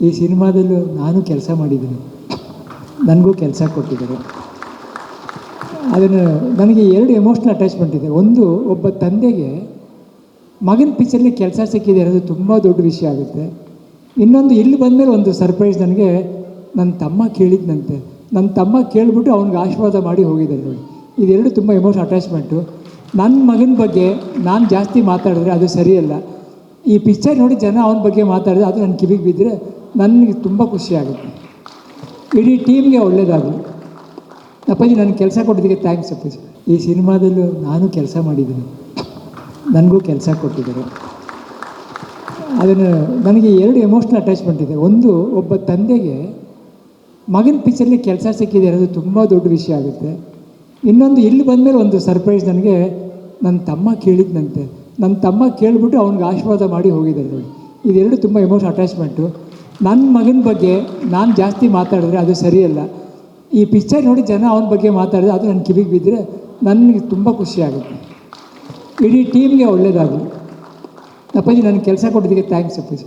ಈ ಸಿನಿಮಾದಲ್ಲೂ ನಾನು ಕೆಲಸ ಮಾಡಿದ್ದೀನಿ, ನನಗೂ ಕೆಲಸ ಕೊಟ್ಟಿದ್ದಾರೆ. ಅದನ್ನು ನನಗೆ ಎರಡು ಎಮೋಷ್ನಲ್ ಅಟ್ಯಾಚ್ಮೆಂಟ್ ಇದೆ. ಒಂದು, ಒಬ್ಬ ತಂದೆಗೆ ಮಗನ ಪಿಕ್ಚರ್ಲಿ ಕೆಲಸ ಸಿಕ್ಕಿದೆ ಅನ್ನೋದು ತುಂಬ ದೊಡ್ಡ ವಿಷಯ ಆಗುತ್ತೆ. ಇನ್ನೊಂದು, ಇಲ್ಲಿ ಬಂದಮೇಲೆ ಒಂದು ಸರ್ಪ್ರೈಸ್ ನನಗೆ. ನನ್ನ ತಮ್ಮ ಕೇಳಿದ್ನಂತೆ, ನನ್ನ ತಮ್ಮ ಕೇಳಿಬಿಟ್ಟು ಅವ್ನಿಗೆ ಆಶೀರ್ವಾದ ಮಾಡಿ ಹೋಗಿದ್ದಾರೆ ನೋಡಿ. ಇದೆರಡು ತುಂಬ ಎಮೋಷ್ನಲ್ ಅಟ್ಯಾಚ್ಮೆಂಟು. ನನ್ನ ಮಗನ ಬಗ್ಗೆ ನಾನು ಜಾಸ್ತಿ ಮಾತಾಡಿದ್ರೆ ಅದು ಸರಿಯಲ್ಲ. ಈ ಪಿಕ್ಚರ್ ನೋಡಿ ಜನ ಅವನ ಬಗ್ಗೆ ಮಾತಾಡಿದ್ರೆ ಅದು ನನ್ನ ಕಿವಿಗೆ ಬಿದ್ದರೆ ನನಗೆ ತುಂಬ ಖುಷಿಯಾಗುತ್ತೆ. ಇಡೀ ಟೀಮ್ಗೆ ಒಳ್ಳೆಯದಾಗಲಿ. ಅಪ್ಪಾಜಿ ನನಗೆ ಕೆಲಸ ಕೊಟ್ಟಿದ್ದಕ್ಕೆ ಥ್ಯಾಂಕ್ಸ್ ಅಪ್ಪಾಜಿ. ಈ ಸಿನಿಮಾದಲ್ಲೂ ನಾನು ಕೆಲಸ ಮಾಡಿದ್ದೀನಿ, ನನಗೂ ಕೆಲಸ ಕೊಟ್ಟಿದ್ದಾರೆ. ಅದನ್ನು ನನಗೆ ಎರಡು ಎಮೋಷ್ನಲ್ ಅಟ್ಯಾಚ್ಮೆಂಟ್ ಇದೆ. ಒಂದು, ಒಬ್ಬ ತಂದೆಗೆ ಮಗನ ಪಿಕ್ಚರ್ಲಿ ಕೆಲಸ ಸಿಕ್ಕಿದೆ ಅನ್ನೋದು ತುಂಬ ದೊಡ್ಡ ವಿಷಯ ಆಗುತ್ತೆ. ಇನ್ನೊಂದು, ಇಲ್ಲಿ ಬಂದಮೇಲೆ ಒಂದು ಸರ್ಪ್ರೈಸ್ ನನಗೆ. ನನ್ನ ತಮ್ಮ ಕೇಳಿದ್ನಂತೆ, ನನ್ನ ತಮ್ಮ ಕೇಳಿಬಿಟ್ಟು ಅವ್ನಿಗೆ ಆಶೀರ್ವಾದ ಮಾಡಿ ಹೋಗಿದ್ದಾರೆ ನೋಡಿ. ಇದೆರಡು ತುಂಬ ಎಮೋಷ್ನಲ್ ಅಟ್ಯಾಚ್ಮೆಂಟು. ನನ್ನ ಮಗನ ಬಗ್ಗೆ ನಾನು ಜಾಸ್ತಿ ಮಾತಾಡಿದ್ರೆ ಅದು ಸರಿಯಲ್ಲ. ಈ ಪಿಕ್ಚರ್ ನೋಡಿ ಜನ ಅವನ ಬಗ್ಗೆ ಮಾತಾಡಿದ್ರೆ ಅದು ನನ್ನ ಕಿವಿಗೆ ಬಿದ್ದರೆ ನನಗೆ ತುಂಬ ಖುಷಿಯಾಗುತ್ತೆ. ಇಡೀ ಟೀಮ್ಗೆ ಒಳ್ಳೆಯದಾಗಲಿ. ಅಪ್ಪಾಜಿ ನನಗೆ ಕೆಲಸ ಕೊಟ್ಟಿದ್ದಕ್ಕೆ ಥ್ಯಾಂಕ್ಸ್ ಅಪ್ಪಾಜಿ.